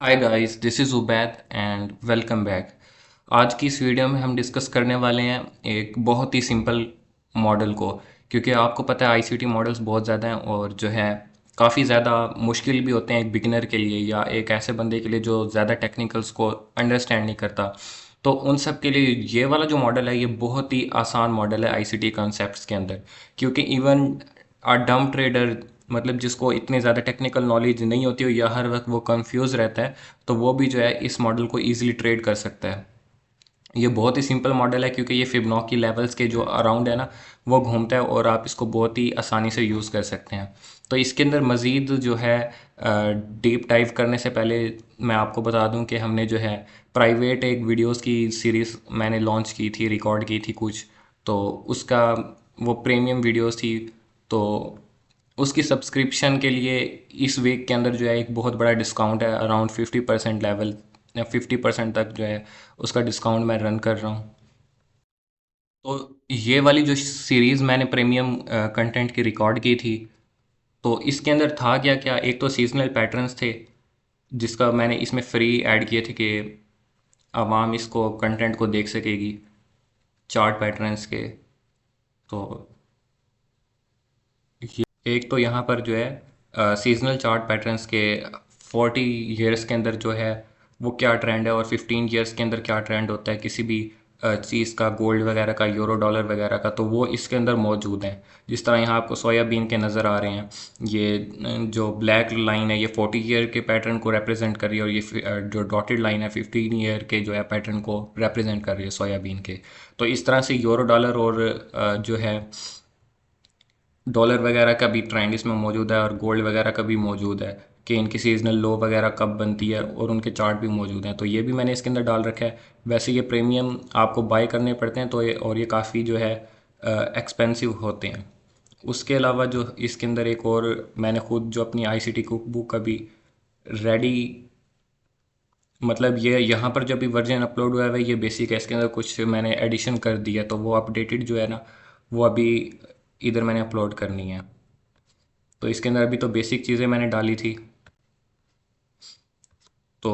Hi guys, this is Ubaid and welcome back. आज की इस वीडियो में हम डिस्कस करने वाले हैं एक बहुत ही सिंपल मॉडल को। क्योंकि आपको पता है आईसीटी मॉडल्स बहुत ज़्यादा हैं और जो है काफ़ी ज़्यादा मुश्किल भी होते हैं एक बिगिनर के लिए या एक ऐसे बंदे के लिए जो ज़्यादा टेक्निकल्स को अंडरस्टैंड नहीं करता। तो उन सब के लिए ये वाला जो मॉडल है ये बहुत ही आसान मॉडल है आईसीटी कॉन्सेप्ट्स के अंदर। क्योंकि इवन डम्ब ट्रेडर, मतलब जिसको इतनी ज़्यादा टेक्निकल नॉलेज नहीं होती हो या हर वक्त वो कंफ्यूज रहता है, तो वो भी जो है इस मॉडल को ईजिली ट्रेड कर सकता है। ये बहुत ही सिंपल मॉडल है क्योंकि ये फिबोनाची लेवल्स के जो अराउंड है ना, वो घूमता है और आप इसको बहुत ही आसानी से यूज़ कर सकते हैं। तो इसके अंदर मज़ीद जो है डीप डाइव करने से पहले मैं आपको बता दूं कि हमने जो है प्राइवेट एक वीडियोस की सीरीज़ मैंने लॉन्च की थी, रिकॉर्ड की थी कुछ। तो उसका वो प्रीमियम वीडियोस थी। तो उसकी सब्सक्रिप्शन के लिए इस वीक के अंदर जो है एक बहुत बड़ा डिस्काउंट है, अराउंड 50% लेवल या 50% तक जो है उसका डिस्काउंट मैं रन कर रहा हूँ। तो ये वाली जो सीरीज़ मैंने प्रीमियम कंटेंट की रिकॉर्ड की थी, तो इसके अंदर था क्या क्या, एक तो सीजनल पैटर्न्स थे जिसका मैंने इसमें फ्री ऐड किए थे कि आवाम इसको कंटेंट को देख सकेगी, चार्ट पैटर्न्स के। तो एक तो यहाँ पर जो है सीजनल चार्ट पैटर्न्स के 40 ईयर्स के अंदर जो है वो क्या ट्रेंड है और 15 ईयर्स के अंदर क्या ट्रेंड होता है किसी भी चीज़ का, गोल्ड वगैरह का, यूरो डॉलर वगैरह का, तो वो इसके अंदर मौजूद हैं। जिस तरह यहाँ आपको सोयाबीन के नज़र आ रहे हैं, ये जो ब्लैक लाइन है ये 40 ईयर के पैटर्न को रिप्रेजेंट कर रही है और ये जो डॉटेड लाइन है 15 ईयर के जो है पैटर्न को रिप्रेजेंट कर रही है सोयाबीन के। तो इस तरह से यूरो डॉलर और जो है डॉलर वगैरह का भी ट्रेंड इसमें मौजूद है और गोल्ड वगैरह का भी मौजूद है कि इनकी सीजनल लो वगैरह कब बनती है और उनके चार्ट भी मौजूद हैं। तो ये भी मैंने इसके अंदर डाल रखा है। वैसे ये प्रीमियम आपको बाय करने पड़ते हैं, तो ये काफ़ी जो है एक्सपेंसिव होते हैं। उसके अलावा जो इसके अंदर एक और मैंने खुद जो अपनी आईसीटी कुक बुक का भी रेडी, मतलब ये यहाँ पर जो भी वर्जन अपलोड हुआ है ये बेसिक है, इसके अंदर कुछ मैंने एडिशन कर दिया तो वो अपडेटेड जो है ना, वो अभी इधर मैंने अपलोड करनी है। तो इसके अंदर अभी तो बेसिक चीज़ें मैंने डाली थी। तो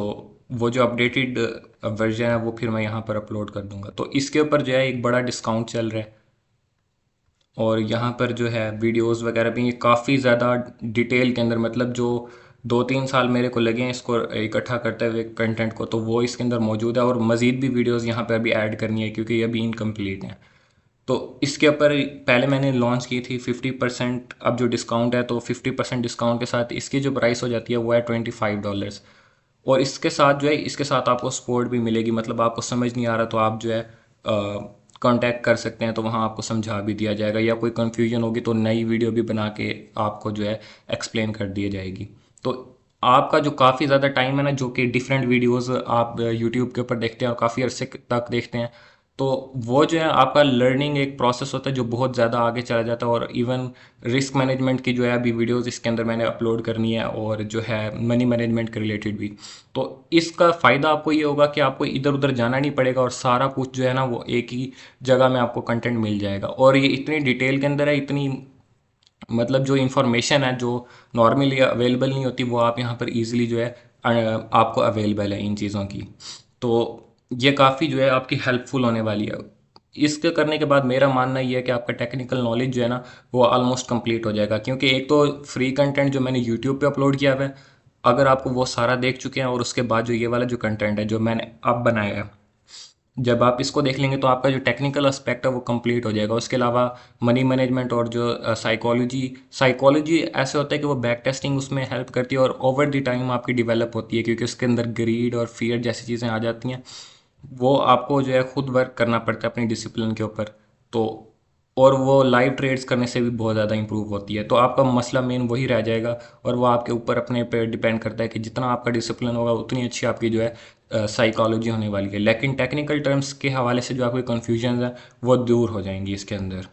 वो जो अपडेटेड वर्जन है वो फिर मैं यहाँ पर अपलोड कर दूंगा। तो इसके ऊपर जो है एक बड़ा डिस्काउंट चल रहा है और यहाँ पर जो है वीडियोस वगैरह भी काफ़ी ज़्यादा डिटेल के अंदर, मतलब जो 2-3 साल मेरे को लगे हैं इसको इकट्ठा करते हुए कंटेंट को, तो वो इसके अंदर मौजूद है और मज़ीद भी वीडियोस यहाँ पर अभी ऐड करनी है क्योंकि ये अभी इनकम्प्लीट हैं। तो इसके ऊपर पहले मैंने लॉन्च की थी 50%, अब जो डिस्काउंट है तो 50% डिस्काउंट के साथ इसकी जो प्राइस हो जाती है वो है $25। और इसके साथ जो है इसके साथ आपको सपोर्ट भी मिलेगी, मतलब आपको समझ नहीं आ रहा तो आप जो है कांटेक्ट कर सकते हैं, तो वहाँ आपको समझा भी दिया जाएगा या कोई कन्फ्यूजन होगी तो नई वीडियो भी बना के आपको जो है एक्सप्लेन कर दी जाएगी। तो आपका जो काफ़ी ज़्यादा टाइम है ना, जो कि डिफरेंट वीडियोस आप यूट्यूब के ऊपर देखते हैं और काफ़ी अरसे तक देखते हैं, तो वो जो है आपका लर्निंग एक प्रोसेस होता है जो बहुत ज़्यादा आगे चला जाता है। और इवन रिस्क मैनेजमेंट की जो है अभी वीडियोस इसके अंदर मैंने अपलोड करनी है और जो है मनी मैनेजमेंट के रिलेटेड भी। तो इसका फ़ायदा आपको ये होगा कि आपको इधर उधर जाना नहीं पड़ेगा और सारा कुछ जो है ना वो एक ही जगह में आपको कंटेंट मिल जाएगा। और ये इतनी डिटेल के अंदर है, इतनी, मतलब जो इन्फॉर्मेशन है जो नॉर्मली अवेलेबल नहीं होती वो आप यहाँ पर इजीली जो है आपको अवेलेबल है इन चीज़ों की। तो ये काफ़ी जो है आपकी हेल्पफुल होने वाली है। इसके करने के बाद मेरा मानना ये है कि आपका टेक्निकल नॉलेज जो है ना वो ऑलमोस्ट कंप्लीट हो जाएगा। क्योंकि एक तो फ्री कंटेंट जो मैंने यूट्यूब पे अपलोड किया हुआ है, अगर आपको वो सारा देख चुके हैं और उसके बाद जो ये वाला जो कंटेंट है जो मैंने अब बनाया है, जब आप इसको देख लेंगे तो आपका जो टेक्निकल एस्पेक्ट है वो कंप्लीट हो जाएगा। उसके अलावा मनी मैनेजमेंट और जो साइकोलॉजी साइकोलॉजी ऐसे होता है कि वो बैक टेस्टिंग उसमें हेल्प करती है और ओवर द टाइम आपकी डेवलप होती है क्योंकि उसके अंदर ग्रीड और फियर जैसी चीज़ें आ जाती हैं। वो आपको जो है खुद वर्क करना पड़ता है अपनी डिसिप्लिन के ऊपर। तो और वो लाइव ट्रेड्स करने से भी बहुत ज़्यादा इंप्रूव होती है। तो आपका मसला मेन वही रह जाएगा और वो आपके ऊपर अपने पे डिपेंड करता है कि जितना आपका डिसिप्लिन होगा उतनी अच्छी आपकी जो है साइकोलॉजी होने वाली है। लेकिन टेक्निकल टर्म्स के हवाले से जो आपकी कन्फ्यूजन है वो दूर हो जाएंगी इसके अंदर।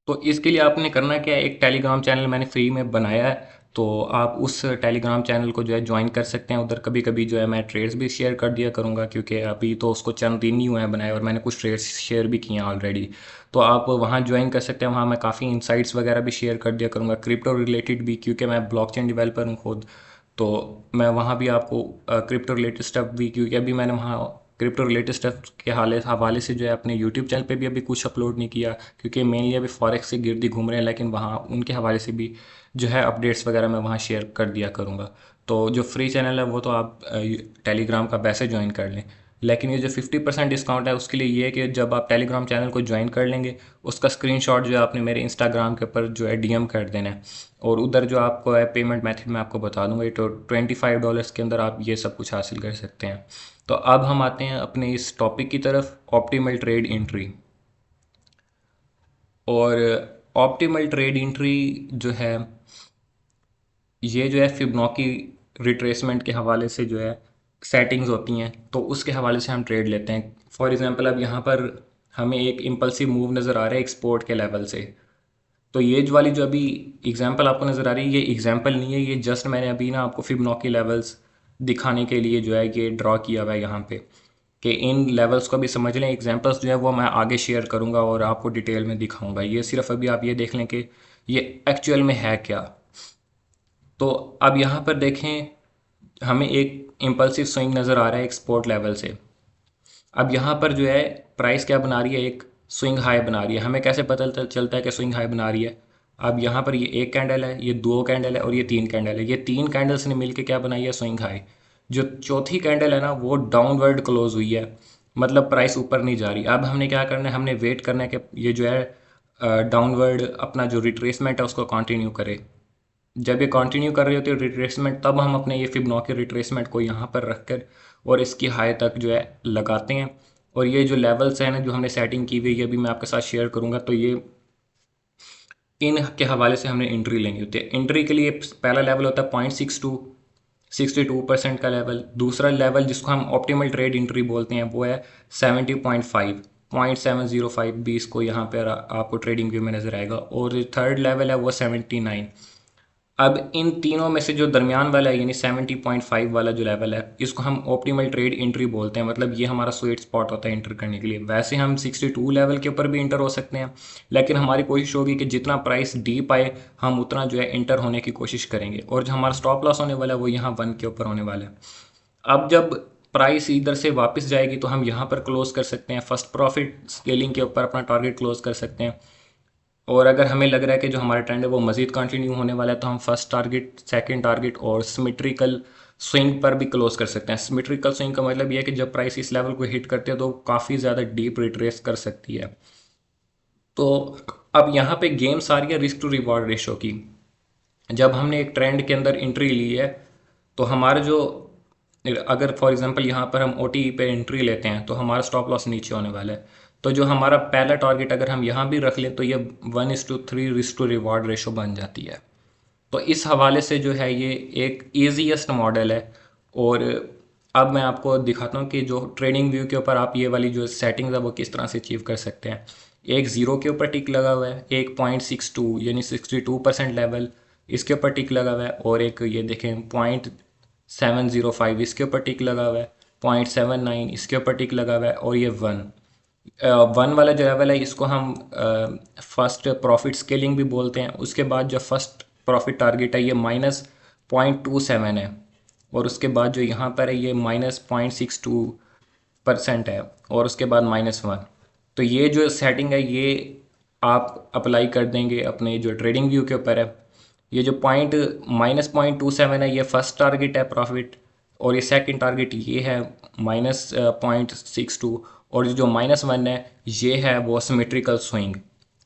तो इसके लिए आपने करना क्या है, एक टेलीग्राम चैनल मैंने फ्री में बनाया है, तो आप उस टेलीग्राम चैनल को जो है ज्वाइन कर सकते हैं। उधर कभी कभी जो है मैं ट्रेड्स भी शेयर कर दिया करूँगा क्योंकि अभी तो उसको चंद दिन ही हुए हैं बनाए और मैंने कुछ ट्रेड्स शेयर भी किए हैं ऑलरेडी। तो आप वहाँ ज्वाइन कर सकते हैं, वहाँ मैं काफ़ी इंसाइट्स वगैरह भी शेयर कर दिया करूँगा क्रिप्टो रिलेटेड भी, क्योंकि मैं ब्लॉकचेन डेवलपर हूँ खुद। तो मैं वहाँ भी आपको क्रिप्टो रिलेटेड स्टफ भी, क्योंकि अभी मैंने वहाँ क्रिप्टो रिलेटेड स्टफ के हवाले से जो है अपने यूट्यूब चैनल पे भी अभी कुछ अपलोड नहीं किया, क्योंकि मेनली अभी फॉरेक्स से गिर्द ही घूम रहे हैं, लेकिन वहाँ उनके हवाले से भी जो है अपडेट्स वगैरह मैं वहाँ शेयर कर दिया करूँगा। तो जो फ्री चैनल है वो तो आप टेलीग्राम का वैसे ज्वाइन कर लें, लेकिन ये जो 50% डिस्काउंट है उसके लिए ये है कि जब आप टेलीग्राम चैनल को ज्वाइन कर लेंगे, उसका स्क्रीनशॉट जो है आपने मेरे इंस्टाग्राम के ऊपर जो है डीएम कर देना है, और उधर जो आपको है पेमेंट मेथड मैं आपको बता दूंगा। ये तो $25 के अंदर आप ये सब कुछ हासिल कर सकते हैं। तो अब हम आते हैं अपने इस टॉपिक की तरफ, ऑप्टिमल ट्रेड एंट्री। और ऑप्टिमल ट्रेड एंट्री जो है, ये जो है फिबोनाची रिट्रेसमेंट के हवाले से जो है सेटिंग्स होती हैं, तो उसके हवाले से हम ट्रेड लेते हैं। फॉर एग्जांपल अब यहाँ पर हमें एक इम्पल्सिव मूव नज़र आ रहा है एक्सपोर्ट के लेवल से, तो ये जो वाली जो अभी एग्जांपल आपको नज़र आ रही है, ये एग्जांपल नहीं है, ये जस्ट मैंने अभी ना आपको फिबोनाची लेवल्स दिखाने के लिए जो है ये ड्रॉ किया हुआ है यहाँ पे, कि इन लेवल्स को भी समझ लें। एग्जांपल्स जो है वो मैं आगे शेयर करूँगा और आपको डिटेल में दिखाऊंगा, ये सिर्फ अभी आप ये देख लें कि ये एक्चुअल में है क्या। तो अब यहाँ पर देखें, हमें एक इम्पल्सिव स्विंग नज़र आ रहा है एक्सपोर्ट लेवल से। अब यहाँ पर जो है प्राइस क्या बना रही है, एक स्विंग हाई बना रही है। हमें कैसे पता चलता है कि स्विंग हाई बना रही है? अब यहाँ पर ये एक कैंडल है, ये दो कैंडल है और ये तीन कैंडल है। ये तीन कैंडल्स ने मिलके क्या बनाई है? Swing high. जो चौथी कैंडल है ना, वो डाउनवर्ड क्लोज हुई है, मतलब प्राइस ऊपर नहीं जा रही। अब हमने क्या करना है, हमने वेट करना है कि ये जो है डाउनवर्ड अपना जो रिट्रेसमेंट है उसको कंटिन्यू करे। जब ये कंटिन्यू कर रही होती है रिट्रेसमेंट, तब हम अपने ये फिबोनाची रिट्रेसमेंट को यहाँ पर रख कर और इसकी हाई तक जो है लगाते हैं। और ये जो लेवल्स हैं ना जो हमने सेटिंग की हुई है, अभी मैं आपके साथ शेयर करूँगा, तो ये इन के हवाले से हमने एंट्री लेनी होती है। एंट्री के लिए पहला लेवल होता है 0.62, 62% का लेवल। दूसरा लेवल जिसको हम ऑप्टिमल ट्रेड एंट्री बोलते हैं वो है 70.5, 0.705 भी इसको यहाँ पर आपको ट्रेडिंग व्यू में नज़र आएगा। और थर्ड लेवल है वो 79। अब इन तीनों में से जो दरमियान वाला है, यानी 70.5 वाला जो लेवल है, इसको हम ऑप्टिमल ट्रेड एंट्री बोलते हैं। मतलब ये हमारा स्वीट स्पॉट होता है एंटर करने के लिए। वैसे हम 62 लेवल के ऊपर भी इंटर हो सकते हैं, लेकिन हमारी कोशिश होगी कि जितना प्राइस डीप आए हम उतना जो है इंटर होने की कोशिश करेंगे। और जो हमारा स्टॉप लॉस होने वाला है वो यहाँ 1 के ऊपर होने वाला है। अब जब प्राइस इधर से वापस जाएगी तो हम यहाँ पर क्लोज कर सकते हैं, फर्स्ट प्रॉफिट स्केलिंग के ऊपर अपना टारगेट क्लोज कर सकते हैं। और अगर हमें लग रहा है कि जो हमारा ट्रेंड है वो मज़ीद कंटिन्यू होने वाला है, तो हम फर्स्ट टारगेट, सेकंड टारगेट और सिमेट्रिकल स्विंग पर भी क्लोज कर सकते हैं। सिमेट्रिकल स्विंग का मतलब ये है कि जब प्राइस इस लेवल को हिट करते हैं तो काफ़ी ज़्यादा डीप रिट्रेस कर सकती है। तो अब यहाँ पे गेम सारी है रिस्क टू रिवॉर्ड रेशो की। जब हमने एक ट्रेंड के अंदर एंट्री ली है, तो हमारा जो, अगर फॉर एग्जांपल यहाँ पर हम OTE पे एंट्री लेते हैं तो हमारा स्टॉप लॉस नीचे होने वाला है। तो जो हमारा पहला टारगेट अगर हम यहाँ भी रख लें तो ये 1:3 रिस्क टू रिवॉर्ड रेशो बन जाती है। तो इस हवाले से जो है ये एक ईजीएस्ट मॉडल है। और अब मैं आपको दिखाता हूँ कि जो ट्रेडिंग व्यू के ऊपर आप ये वाली जो सेटिंग्स है वो किस तरह से अचीव कर सकते हैं। एक ज़ीरो के ऊपर टिक लगा हुआ है, एक 0.62 यानी 62% लेवल इसके ऊपर टिक लगा हुआ है, और एक ये देखें 0.705 इसके ऊपर टिक लगा हुआ है, 0.79 इसके ऊपर टिक लगा हुआ है, और ये 1 वाला जो लेवल है इसको हम फर्स्ट प्रॉफिट स्केलिंग भी बोलते हैं। उसके बाद जो फर्स्ट प्रॉफिट टारगेट है ये -0.27 है, और उसके बाद जो यहाँ पर है ये -0.62% है, और उसके बाद -1। तो ये जो सेटिंग है ये आप अप्लाई कर देंगे अपने जो ट्रेडिंग व्यू के ऊपर है। ये जो -0.27 है ये फर्स्ट टारगेट है प्रॉफिट, और ये सेकंड टारगेट ये है -0.62, और जो -1 है ये है वो सिमेट्रिकल स्विंग।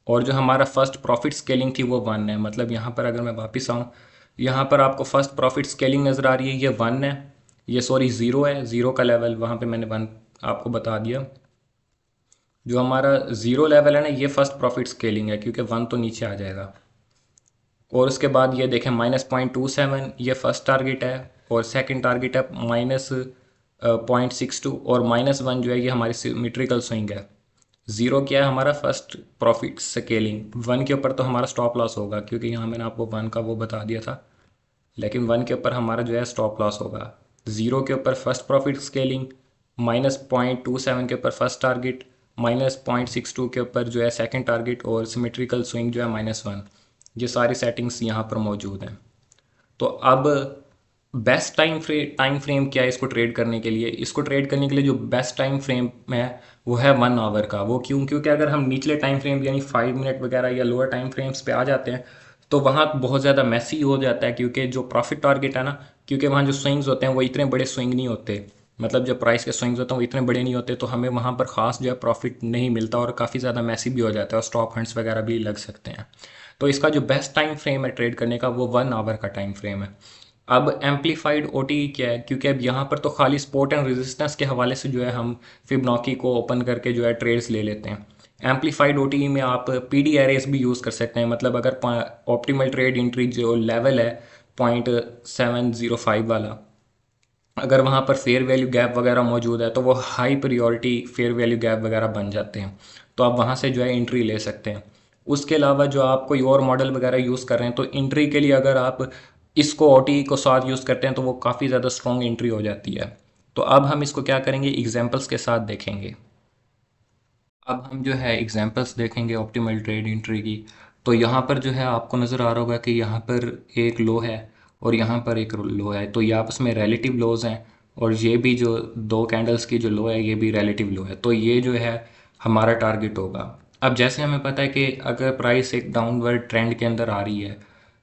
और जो हमारा फर्स्ट प्रॉफिट स्केलिंग थी वो 1 है। मतलब यहाँ पर अगर मैं वापस आऊँ, यहाँ पर आपको फर्स्ट प्रॉफिट स्केलिंग नज़र आ रही है, ये 1 है, ये सॉरी 0 है, 0 का लेवल वहाँ पे मैंने 1 आपको बता दिया। जो हमारा 0 लेवल है ना ये फर्स्ट प्रॉफिट स्केलिंग है, क्योंकि 1 तो नीचे आ जाएगा। और उसके बाद ये देखें -0.27 ये फर्स्ट टारगेट है, और सेकंड टारगेट है -0.62, और -1 जो है ये हमारी सिमेट्रिकल स्विंग है। 0 क्या है हमारा फर्स्ट प्रॉफिट स्केलिंग, 1 के ऊपर तो हमारा स्टॉप लॉस होगा, क्योंकि यहाँ मैंने आपको 1 का वो बता दिया था, लेकिन 1 के ऊपर हमारा जो है स्टॉप लॉस होगा। 0 के ऊपर फर्स्ट प्रॉफिट स्केलिंग, -0.27 के ऊपर फर्स्ट टारगेट, -0.62 के ऊपर जो है सेकंड टारगेट, और सिमेट्रिकल स्विंग जो है -1। ये सारी सेटिंग्स यहाँ पर मौजूद हैं। तो अब बेस्ट टाइम फ्रेम क्या है इसको ट्रेड करने के लिए? इसको ट्रेड करने के लिए जो बेस्ट टाइम फ्रेम है वो है 1 आवर का। वो क्यों? क्योंकि अगर हम निचले टाइम फ्रेम यानी 5 मिनट वगैरह या लोअर टाइम फ्रेम्स पे आ जाते हैं तो वहाँ बहुत ज़्यादा मैसी हो जाता है, क्योंकि जो प्रॉफिट टारगेट है ना, क्योंकि वहाँ जो स्विंग्स होते हैं वो इतने बड़े स्विंग नहीं होते, मतलब जो प्राइस के स्विंग्स होते हैं वो इतने बड़े नहीं होते, तो हमें वहाँ पर ख़ास जो है प्रॉफिट नहीं मिलता और काफ़ी ज़्यादा मैसी भी हो जाता है और स्टॉप हंट्स वगैरह भी लग सकते हैं। तो इसका जो बेस्ट टाइम फ्रेम है ट्रेड करने का वो 1 आवर का टाइम फ्रेम है। अब एम्पलीफाइड ओटीई क्या है? क्योंकि अब यहाँ पर तो खाली सपोर्ट एंड रेजिस्टेंस के हवाले से जो है हम फिबोनाची को ओपन करके जो है ट्रेड्स ले लेते हैं। एम्पलीफाइड ओटीई में आप पीडी एरेस भी यूज़ कर सकते हैं, मतलब अगर ऑप्टिमल ट्रेड एंट्री जो लेवल है 0.705 वाला, अगर वहाँ पर फेयर वैल्यू गैप वगैरह मौजूद है तो वो high priority fair value gap वगैरह बन जाते हैं, तो आप वहाँ से जो है एंट्री ले सकते हैं। उसके अलावा जो आप कोई और मॉडल वगैरह यूज़ कर रहे हैं तो एंट्री के लिए अगर आप इसको ओटी को साथ यूज़ करते हैं तो वो काफ़ी ज़्यादा स्ट्रॉन्ग एंट्री हो जाती है। तो अब हम इसको क्या करेंगे, एग्जाम्पल्स के साथ देखेंगे। अब हम जो है एग्जांपल्स देखेंगे ऑप्टिमल ट्रेड एंट्री की। तो यहाँ पर जो है आपको नज़र आ रहा होगा कि यहाँ पर एक लो है और यहाँ पर एक लो है, तो ये आपस में रिलेटिव लोज हैं, और ये भी जो दो कैंडल्स की जो लो है ये भी रिलेटिव लो है, तो ये जो है हमारा टारगेट होगा। अब जैसे हमें पता है कि अगर प्राइस एक डाउनवर्ड ट्रेंड के अंदर आ रही है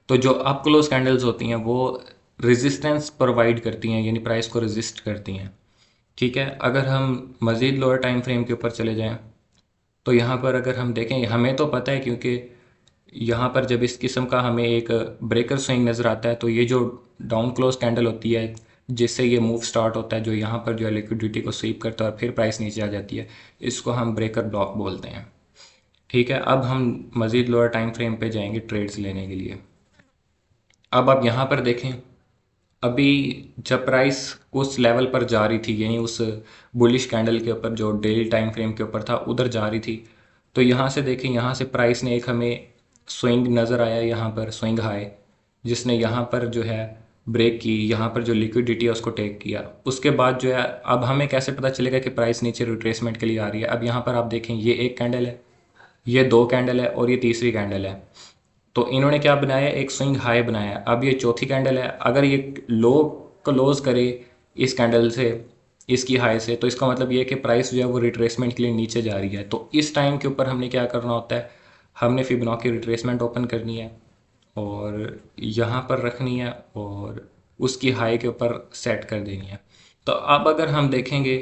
तो जो अप क्लोज कैंडल्स होती हैं वो रेजिस्टेंस प्रोवाइड करती हैं, यानी प्राइस को रेजिस्ट करती हैं। ठीक है, अगर हम मज़ीद लोअर टाइम फ्रेम के ऊपर चले जाएं तो यहाँ पर अगर हम देखें, हमें तो पता है क्योंकि यहाँ पर जब इस किस्म का हमें एक ब्रेकर स्विंग नज़र आता है तो ये जो डाउन क्लोज कैंडल होती है जिससे ये मूव स्टार्ट होता है, जो यहाँ पर जो है लिक्विडिटी को स्वीप करता है और फिर प्राइस नीचे आ जाती है, इसको हम ब्रेकर ब्लॉक बोलते हैं। ठीक है, अब हम मज़ीद लोअर टाइम फ्रेम पे जाएंगे ट्रेड्स लेने के लिए। अब आप यहाँ पर देखें, अभी जब प्राइस उस लेवल पर जा रही थी, यानी उस बुलिश कैंडल के ऊपर जो डेली टाइम फ्रेम के ऊपर था उधर जा रही थी, तो यहाँ से देखें, यहाँ से प्राइस ने एक हमें स्विंग नज़र आया, यहाँ पर स्विंग हाई, जिसने यहाँ पर जो है ब्रेक की, यहाँ पर जो लिक्विडिटी है उसको टेक किया। उसके बाद जो है अब हमें कैसे पता चलेगा कि प्राइस नीचे रिट्रेसमेंट के लिए आ रही है? अब यहाँ पर आप देखें, ये एक कैंडल है, ये दो कैंडल है और ये तीसरी कैंडल है। तो इन्होंने क्या बनाया, एक स्विंग हाई बनाया। अब ये चौथी कैंडल है, अगर ये लो क्लोज करे इस कैंडल से, इसकी हाई से, तो इसका मतलब ये है कि प्राइस जो है वो रिट्रेसमेंट के लिए नीचे जा रही है। तो इस टाइम के ऊपर हमने क्या करना होता है, हमने फिबोनाची रिट्रेसमेंट ओपन करनी है और यहाँ पर रखनी है और उसकी हाई के ऊपर सेट कर देनी है। तो अब अगर हम देखेंगे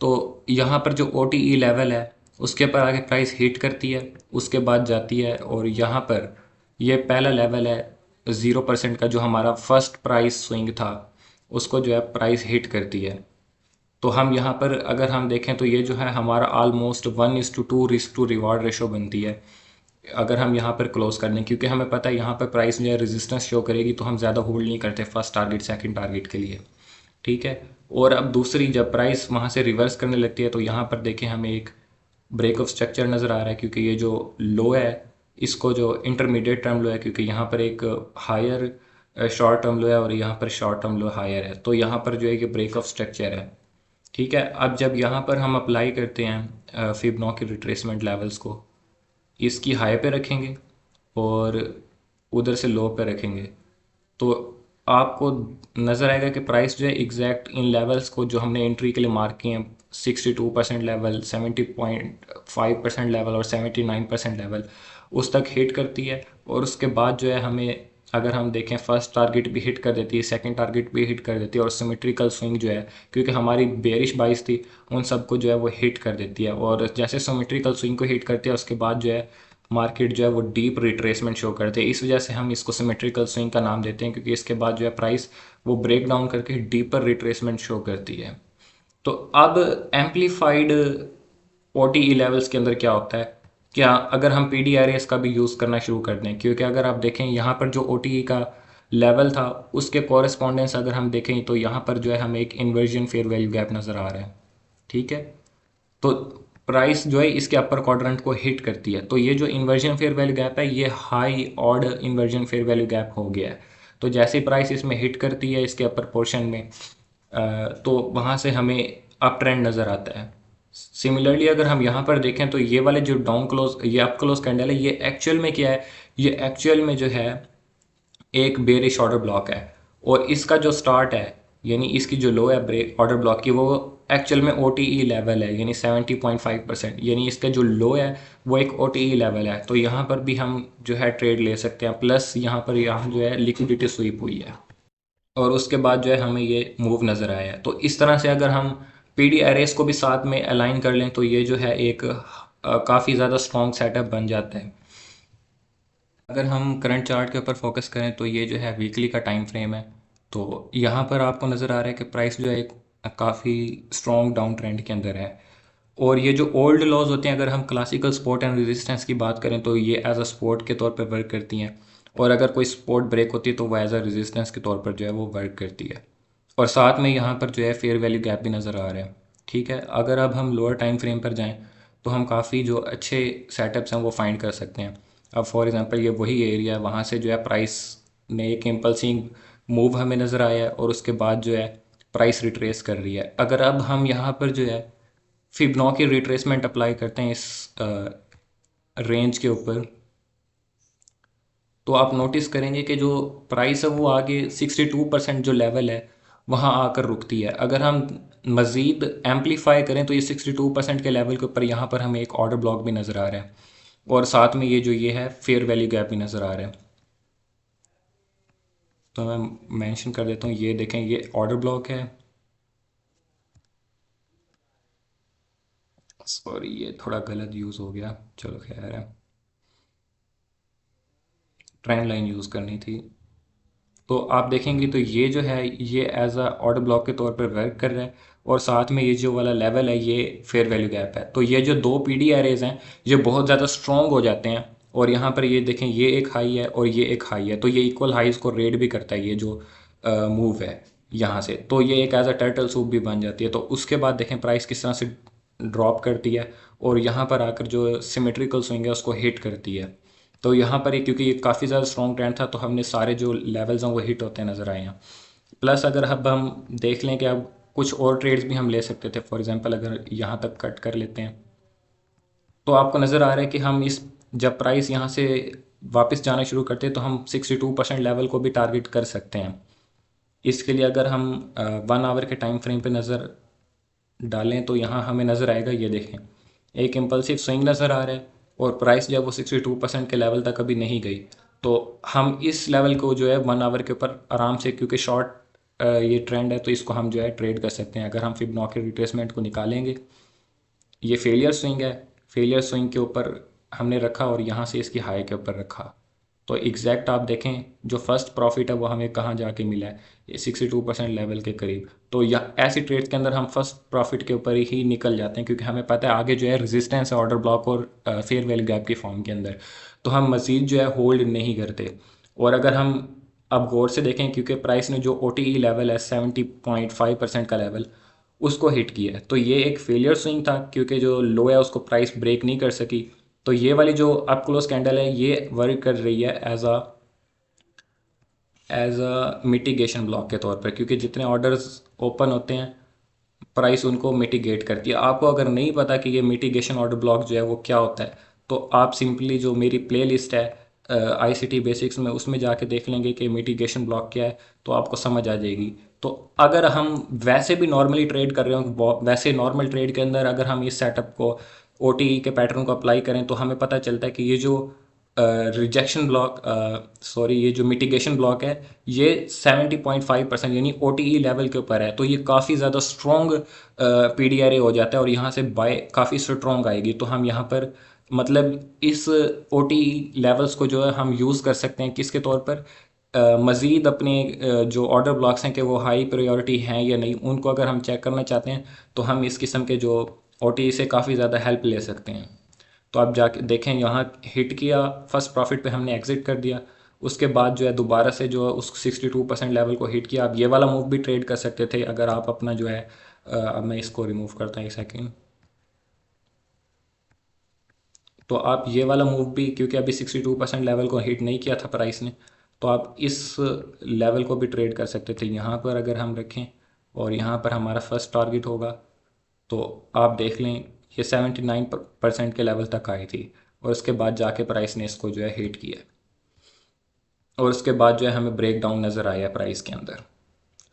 तो यहाँ पर जो ओ लेवल है उसके ऊपर आगे प्राइस हिट करती है, उसके बाद जाती है और यहाँ पर ये पहला लेवल है 0% का, जो हमारा फर्स्ट प्राइस स्विंग था उसको जो है प्राइस हिट करती है। तो हम यहाँ पर अगर हम देखें तो ये जो है हमारा ऑलमोस्ट 1:2 रिवार्ड रेशो बनती है अगर हम यहाँ पर क्लोज कर लें, क्योंकि हमें पता है यहाँ पर प्राइस जो है रेजिस्टेंस शो करेगी तो हम ज़्यादा होल्ड नहीं करते फर्स्ट टारगेट सेकंड टारगेट के लिए। ठीक है, और अब दूसरी जब प्राइस वहाँ से रिवर्स करने लगती है तो यहाँ पर देखें हमें एक ब्रेक ऑफ स्ट्रक्चर नज़र आ रहा है, क्योंकि ये जो लो है इसको जो इंटरमीडिएट टर्म लो है, क्योंकि यहाँ पर एक हायर शॉर्ट टर्म लो है और यहाँ पर शॉर्ट टर्म लो हायर है, तो यहाँ पर जो है कि ब्रेक ऑफ स्ट्रक्चर है। ठीक है, अब जब यहाँ पर हम अप्लाई करते हैं फिबोनाची रिट्रेसमेंट लेवल्स को, इसकी हाई पे रखेंगे और उधर से लो पे रखेंगे, तो आपको नज़र आएगा कि प्राइस जो है एग्जैक्ट इन लेवल्स को जो हमने एंट्री के लिए मार्क किए हैं 62% लेवल, 70.5% लेवल और 79% लेवल, उस तक हिट करती है। और उसके बाद जो है हमें अगर हम देखें फर्स्ट टारगेट भी हिट कर देती है, सेकंड टारगेट भी हिट कर देती है और सिमेट्रिकल स्विंग जो है, क्योंकि हमारी बेरिश बाइस थी, उन सबको जो है वो हिट कर देती है। और जैसे सिमेट्रिकल स्विंग को हिट करती है उसके बाद जो है मार्केट जो है वो डीप रिट्रेसमेंट शो करते हैं। इस वजह से हम इसको सिमेट्रिकल स्विंग का नाम देते हैं, क्योंकि इसके बाद जो है प्राइस वो ब्रेक डाउन करके डीपर रिट्रेसमेंट शो करती है। तो अब एम्पलीफाइड ओटीई लेवल्स के अंदर क्या होता है, क्या अगर हम पी डी आर एस का भी यूज़ करना शुरू कर दें, क्योंकि अगर आप देखें यहाँ पर जो ओटीई का लेवल था उसके कॉरेस्पॉन्डेंस अगर हम देखें तो यहाँ पर जो है हमें एक इन्वर्जन फेयर वैल्यू गैप नज़र आ रहा है। ठीक है, तो प्राइस जो है इसके अपर क्वाड्रेंट को हिट करती है, तो ये जो इन्वर्जन फेयर वैल्यू गैप है ये high odd inversion fair value gap हो गया है। तो जैसे ही प्राइस इसमें हिट करती है इसके अपर पोर्शन में, तो वहाँ से हमें अप ट्रेंड नज़र आता है। सिमिलरली अगर हम यहाँ पर देखें तो ये वाले जो डाउन क्लोज, ये अप क्लोज कैंडल है, ये एक्चुअल में क्या है, ये एक्चुअल में जो है एक बेरिश ऑर्डर ब्लॉक है। और इसका जो स्टार्ट है, यानी इसकी जो लो है ब्रेक ऑर्डर ब्लॉक की, वो एक्चुअल में ओ लेवल है, यानी 70.5%, यानी इसका जो लो है वो एक ओ लेवल है। तो यहाँ पर भी हम जो है ट्रेड ले सकते हैं, प्लस यहाँ जो है लिक्विडिटी स्वीप हुई है और उसके बाद जो है हमें ये मूव नज़र आया है। तो इस तरह से अगर हम पी डी एरेस को भी साथ में अलाइन कर लें तो ये जो है एक काफ़ी ज़्यादा स्ट्रॉन्ग सेटअप बन जाता है। अगर हम करंट चार्ट के ऊपर फोकस करें तो ये जो है वीकली का टाइम फ्रेम है। तो यहाँ पर आपको नज़र आ रहा है कि प्राइस जो है एक काफ़ी स्ट्रॉन्ग डाउन ट्रेंड के अंदर है। और ये जो ओल्ड लॉज होते हैं, अगर हम क्लासिकल सपोर्ट एंड रेजिस्टेंस की बात करें तो ये एज अ सपोर्ट के तौर पर वर्क करती हैं, और अगर कोई सपोर्ट ब्रेक होती है तो वो एज अ रेजिस्टेंस के तौर पर जो है वो वर्क करती है। और साथ में यहाँ पर जो है फेयर वैल्यू गैप भी नज़र आ रहा है। ठीक है, अगर अब हम लोअर टाइम फ्रेम पर जाएं तो हम काफ़ी जो अच्छे सेटअप्स हैं वो फाइंड कर सकते हैं। अब फॉर एग्जांपल ये वही एरिया है, वहाँ से जो है प्राइस ने एक इम्पल्सिव मूव हमें नज़र आया है और उसके बाद जो है प्राइस रिट्रेस कर रही है। अगर अब हम यहाँ पर जो है फिबोनाची रिट्रेसमेंट अप्लाई करते हैं इस रेंज के ऊपर, तो आप नोटिस करेंगे कि जो प्राइस है वो आगे 62% जो लेवल है वहाँ आकर रुकती है। अगर हम मज़ीद एम्पलीफाई करें तो ये 62% के लेवल के ऊपर यहाँ पर हमें एक ऑर्डर ब्लॉक भी नज़र आ रहा है, और साथ में ये है फेयर वैल्यू गैप भी नज़र आ रहा है। तो मैं मेंशन कर देता हूँ, ये देखें ये ऑर्डर ब्लॉक है। सॉरी, ये थोड़ा गलत यूज़ हो गया, चलो खैर है, ट्रेंड लाइन यूज़ करनी थी। तो आप देखेंगे तो ये जो है ये एज अ ऑर्डर ब्लॉक के तौर पर वर्क कर रहा है, और साथ में ये जो वाला लेवल है ये फेयर वैल्यू गैप है। तो ये जो दो पी डी एरेज हैं ये बहुत ज़्यादा स्ट्रॉन्ग हो जाते हैं, और यहाँ पर ये देखें ये एक हाई है और ये एक हाई है, तो ये इक्वल हाइज को रेड भी करता है ये जो मूव है यहाँ से। तो ये एक एज अ टर्टल सूप भी बन जाती है। तो उसके बाद देखें प्राइस किस तरह से ड्रॉप करती है और यहाँ पर आकर जो सिमेट्रिकल स्विंग है उसको हिट करती है। तो यहाँ पर ये क्योंकि ये काफ़ी ज़्यादा स्ट्रॉन्ग ट्रेंड था तो हमने सारे जो लेवल्स हैं वो हिट होते नज़र आए हैं। प्लस अगर अब हम देख लें कि अब कुछ और ट्रेड्स भी हम ले सकते थे, फॉर एग्जांपल अगर यहाँ तक कट कर लेते हैं तो आपको नज़र आ रहा है कि हम इस जब प्राइस यहाँ से वापस जाना शुरू करते हैं तो हम 62% लेवल को भी टारगेट कर सकते हैं। इसके लिए अगर हम 1 आवर के टाइम फ्रेम पे नज़र डालें तो यहाँ हमें नज़र आएगा, ये देखें एक इम्पल्सिव स्विंग नज़र आ रहा है और प्राइस जब वो 62% के लेवल तक अभी नहीं गई, तो हम इस लेवल को जो है 1 आवर के ऊपर आराम से, क्योंकि शॉर्ट ये ट्रेंड है तो इसको हम जो है ट्रेड कर सकते हैं। अगर हम फिबोनाची रिट्रेसमेंट को निकालेंगे, ये फेलियर स्विंग है, फेलियर स्विंग के ऊपर हमने रखा और यहाँ से इसकी हाई के ऊपर रखा, तो एग्जैक्ट आप देखें जो फर्स्ट प्रॉफिट है वो हमें कहाँ जाके मिला है, ये 62% लेवल के करीब। तो या ऐसी ट्रेड्स के अंदर हम फर्स्ट प्रॉफिट के ऊपर ही निकल जाते हैं, क्योंकि हमें पता है आगे जो है रेजिस्टेंस है ऑर्डर ब्लॉक और फेयर वैल्यू गैप की फॉर्म के अंदर, तो हम मज़ीद जो है होल्ड नहीं करते। और अगर हम अब गौर से देखें, क्योंकि प्राइस ने जो ओ लेवल है 70.5% का लेवल उसको हिट किया है, तो ये एक फेलियर स्विंग था क्योंकि जो लो है उसको प्राइस ब्रेक नहीं कर सकी। तो ये वाली जो अप क्लोज कैंडल है ये वर्क कर रही है एज अ मिटिगेशन ब्लॉक के तौर पर, क्योंकि जितने ऑर्डर्स ओपन होते हैं प्राइस उनको मिटिगेट करती है। आपको अगर नहीं पता कि ये मिटिगेशन ऑर्डर ब्लॉक जो है वो क्या होता है, तो आप सिंपली जो मेरी प्लेलिस्ट है आईसीटी बेसिक्स में, उसमें जाके देख लेंगे कि मिटिगेशन ब्लॉक क्या है, तो आपको समझ आ जाएगी। तो अगर हम वैसे भी नॉर्मली ट्रेड कर रहे हो, वैसे नॉर्मल ट्रेड के अंदर अगर हम इस सेटअप को ओटीई के पैटर्न को अप्लाई करें तो हमें पता चलता है कि ये जो रिजेक्शन ब्लॉक सॉरी ये जो मिटिगेशन ब्लॉक है ये 70.5% यानी ओ लेवल के ऊपर है, तो ये काफ़ी ज़्यादा strong P D R A हो जाता है और यहाँ से बाय काफ़ी स्ट्रॉन्ग आएगी। तो हम यहाँ पर मतलब इस ओ लेवल्स को जो है हम यूज़ कर सकते हैं किसके तौर पर, मज़ीद अपने जो ऑर्डर ब्लॉक्स हैं कि वो हाई प्रायोरिटी हैं या नहीं, उनको अगर हम चेक करना चाहते हैं तो हम इस किस्म के जो ओ से काफ़ी ज़्यादा हेल्प ले सकते हैं। तो आप जाके देखें यहाँ हिट किया, फर्स्ट प्रॉफिट पे हमने एग्जिट कर दिया, उसके बाद जो है दोबारा से जो उस 62% लेवल को हिट किया। आप ये वाला मूव भी ट्रेड कर सकते थे अगर आप अपना जो है अब मैं इसको रिमूव करता हूँ एक सेकेंड। तो आप ये वाला मूव भी, क्योंकि अभी 62% लेवल को हिट नहीं किया था प्राइस ने, तो आप इस लेवल को भी ट्रेड कर सकते थे। यहाँ पर अगर हम रखें और यहाँ पर हमारा फर्स्ट टारगेट होगा, तो आप देख लें ये 79% के लेवल तक आई थी और उसके बाद जाके प्राइस ने इसको जो है हिट किया। और उसके बाद जो है हमें ब्रेक डाउन नज़र आया प्राइस के अंदर।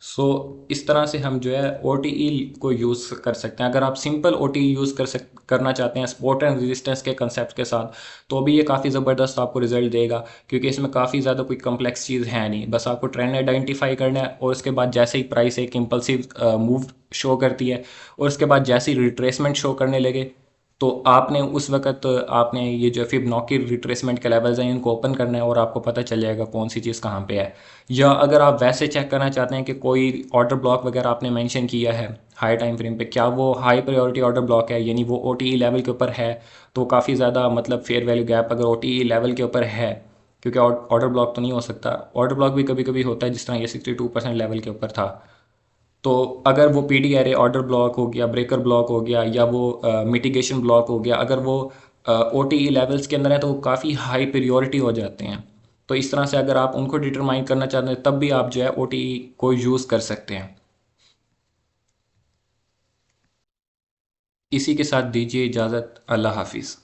सो इस तरह से हम जो है ओ को यूज़ कर सकते हैं। अगर आप सिंपल ओ यूज़ करना चाहते हैं सपोर्ट एंड रेजिस्टेंस के कंसेप्ट के साथ, तो भी ये काफ़ी ज़बरदस्त आपको रिजल्ट देगा, क्योंकि इसमें काफ़ी ज़्यादा कोई कम्प्लेक्स चीज़ है नहीं। बस आपको ट्रेंड आइडेंटिफाई करना है, और उसके बाद जैसे ही प्राइस एक इम्पल्सिव मूव शो करती है, और उसके बाद जैसे ही रिट्रेसमेंट शो करने लगे, तो आपने उस वक्त आपने ये जो फिबोनाची रिट्रेसमेंट के लेवल्स हैं इनको ओपन करना है, और आपको पता चल जाएगा कौन सी चीज़ कहाँ पे है। या अगर आप वैसे चेक करना चाहते हैं कि कोई ऑर्डर ब्लॉक वगैरह आपने मेंशन किया है हाई टाइम फ्रेम पे, क्या वो हाई प्रायोरिटी ऑर्डर ब्लॉक है, यानी वो ओ लेवल के ऊपर है, तो काफ़ी ज़्यादा मतलब फेयर वैल्यू गैप अगर ओ लेवल के ऊपर है, क्योंकि ऑर्डर ब्लॉक तो नहीं हो सकता, ऑर्डर ब्लॉक भी कभी कभी होता है, जिस तरह ये 62% लेवल के ऊपर था। तो अगर वो P D array order block हो गया, ब्रेकर ब्लॉक हो गया, या वो मिटिगेशन ब्लॉक हो गया, अगर वो ओ टी ई लेवल्स के अंदर है, तो वो काफ़ी हाई प्रियोरिटी हो जाते हैं। तो इस तरह से अगर आप उनको डिटरमाइन करना चाहते हैं, तब भी आप जो है ओ टी ई को यूज़ कर सकते हैं। इसी के साथ दीजिए इजाज़त। अल्लाह हाफिज़।